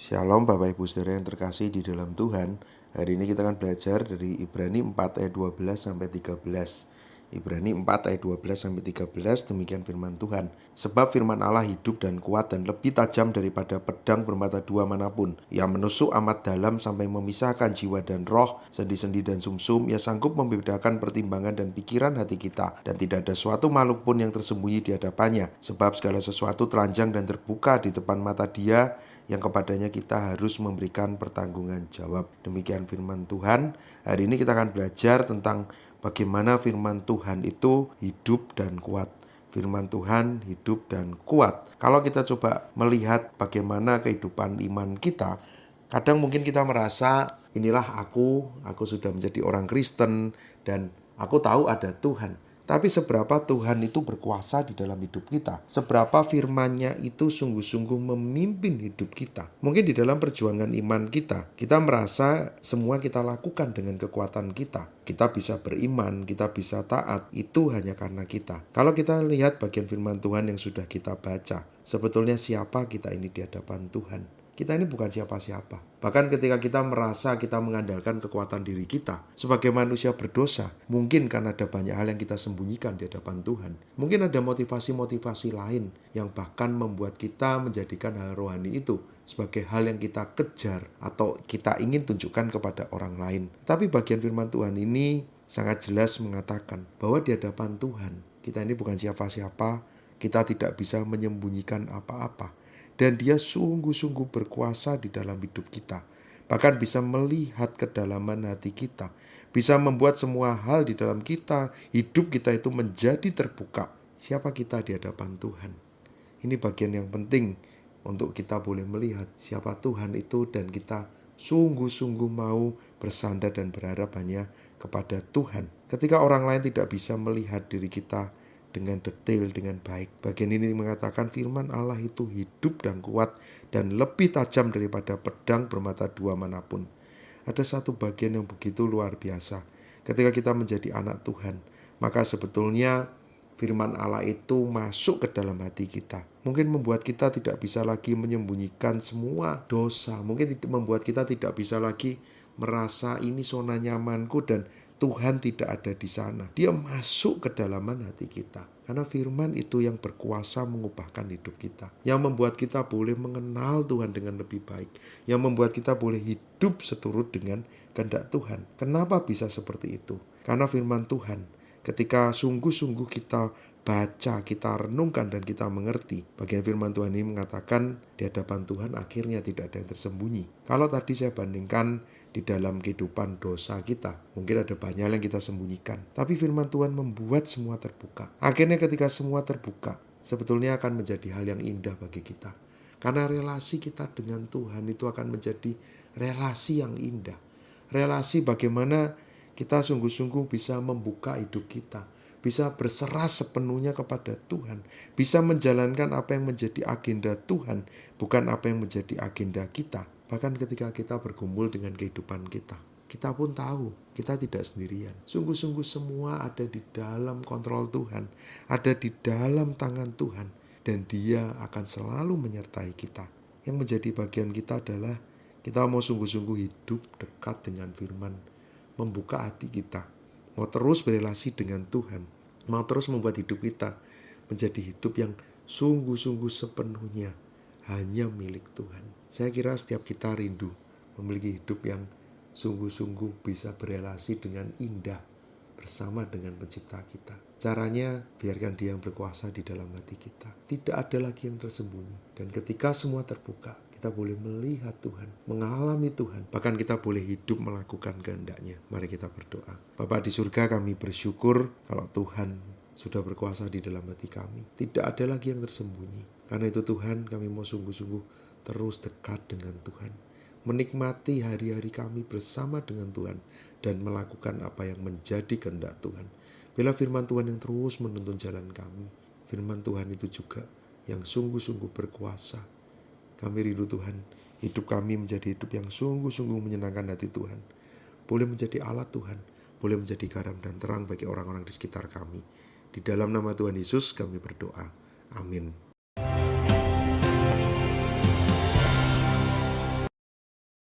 Shalom Bapak Ibu Saudara yang terkasih di dalam Tuhan. Hari ini kita akan belajar dari Ibrani 4 ayat 12 sampai 13. Ibrani 4 ayat 12 sampai 13, demikian firman Tuhan. Sebab firman Allah hidup dan kuat dan lebih tajam daripada pedang bermata dua manapun. Ia menusuk amat dalam sampai memisahkan jiwa dan roh, sendi-sendi dan sumsum. Ia sanggup membedakan pertimbangan dan pikiran hati kita. Dan tidak ada suatu makhluk pun yang tersembunyi di hadapannya. Sebab segala sesuatu telanjang dan terbuka di depan mata Dia yang kepadanya kita harus memberikan pertanggungan jawab. Demikian firman Tuhan. Hari ini kita akan belajar tentang bagaimana firman Tuhan itu hidup dan kuat. Firman Tuhan hidup dan kuat. Kalau kita coba melihat bagaimana kehidupan iman kita, kadang mungkin kita merasa inilah aku sudah menjadi orang Kristen dan aku tahu ada Tuhan. Tapi seberapa Tuhan itu berkuasa di dalam hidup kita, seberapa firman-Nya itu sungguh-sungguh memimpin hidup kita. Mungkin di dalam perjuangan iman kita merasa semua kita lakukan dengan kekuatan kita. Kita bisa beriman, kita bisa taat, itu hanya karena kita. Kalau kita lihat bagian firman Tuhan yang sudah kita baca, sebetulnya siapa kita ini di hadapan Tuhan? Kita ini bukan siapa-siapa. Bahkan ketika kita merasa kita mengandalkan kekuatan diri kita sebagai manusia berdosa, mungkin karena ada banyak hal yang kita sembunyikan di hadapan Tuhan. Mungkin ada motivasi-motivasi lain yang bahkan membuat kita menjadikan hal rohani itu sebagai hal yang kita kejar atau kita ingin tunjukkan kepada orang lain. Tapi bagian firman Tuhan ini sangat jelas mengatakan bahwa di hadapan Tuhan kita ini bukan siapa-siapa, kita tidak bisa menyembunyikan apa-apa. Dan Dia sungguh-sungguh berkuasa di dalam hidup kita. Bahkan bisa melihat kedalaman hati kita. Bisa membuat semua hal di dalam kita, hidup kita itu menjadi terbuka. Siapa kita di hadapan Tuhan? Ini bagian yang penting untuk kita boleh melihat siapa Tuhan itu dan kita sungguh-sungguh mau bersandar dan berharap hanya kepada Tuhan. Ketika orang lain tidak bisa melihat diri kita dengan detail, dengan baik. Bagian ini mengatakan firman Allah itu hidup dan kuat dan lebih tajam daripada pedang bermata dua manapun. Ada satu bagian yang begitu luar biasa. Ketika kita menjadi anak Tuhan, maka sebetulnya firman Allah itu masuk ke dalam hati kita. Mungkin membuat kita tidak bisa lagi menyembunyikan semua dosa. Mungkin membuat kita tidak bisa lagi merasa ini zona nyamanku dan Tuhan tidak ada di sana. Dia masuk ke dalaman hati kita. Karena firman itu yang berkuasa mengubahkan hidup kita. Yang membuat kita boleh mengenal Tuhan dengan lebih baik. Yang membuat kita boleh hidup seturut dengan kehendak Tuhan. Kenapa bisa seperti itu? Karena firman Tuhan, ketika sungguh-sungguh kita baca, kita renungkan dan kita mengerti, bagian firman Tuhan ini mengatakan di hadapan Tuhan akhirnya tidak ada yang tersembunyi. Kalau tadi saya bandingkan di dalam kehidupan dosa kita, mungkin ada banyak yang kita sembunyikan. Tapi firman Tuhan membuat semua terbuka. Akhirnya ketika semua terbuka, sebetulnya akan menjadi hal yang indah bagi kita. Karena relasi kita dengan Tuhan itu akan menjadi relasi yang indah. Relasi bagaimana kita sungguh-sungguh bisa membuka hidup kita, bisa berserah sepenuhnya kepada Tuhan, bisa menjalankan apa yang menjadi agenda Tuhan, bukan apa yang menjadi agenda kita. Bahkan ketika kita bergumul dengan kehidupan kita pun tahu kita tidak sendirian. Sungguh-sungguh semua ada di dalam kontrol Tuhan, ada di dalam tangan Tuhan, dan Dia akan selalu menyertai kita. Yang menjadi bagian kita adalah kita mau sungguh-sungguh hidup dekat dengan firman, membuka hati kita, mau terus berelasi dengan Tuhan, mau terus membuat hidup kita menjadi hidup yang sungguh-sungguh sepenuhnya hanya milik Tuhan. Saya kira setiap kita rindu memiliki hidup yang sungguh-sungguh bisa berelasi dengan indah bersama dengan pencipta kita. Caranya biarkan Dia yang berkuasa di dalam hati kita. Tidak ada lagi yang tersembunyi. Dan ketika semua terbuka, kita boleh melihat Tuhan, mengalami Tuhan. Bahkan kita boleh hidup melakukan kehendak-Nya. Mari kita berdoa. Bapa di surga, kami bersyukur kalau Tuhan sudah berkuasa di dalam hati kami. Tidak ada lagi yang tersembunyi. Karena itu Tuhan, kami mau sungguh-sungguh terus dekat dengan Tuhan. Menikmati hari-hari kami bersama dengan Tuhan dan melakukan apa yang menjadi kehendak Tuhan. Bila firman Tuhan yang terus menuntun jalan kami, firman Tuhan itu juga yang sungguh-sungguh berkuasa. Kami rindu Tuhan, hidup kami menjadi hidup yang sungguh-sungguh menyenangkan hati Tuhan. Boleh menjadi alat Tuhan, boleh menjadi garam dan terang bagi orang-orang di sekitar kami. Di dalam nama Tuhan Yesus kami berdoa. Amin.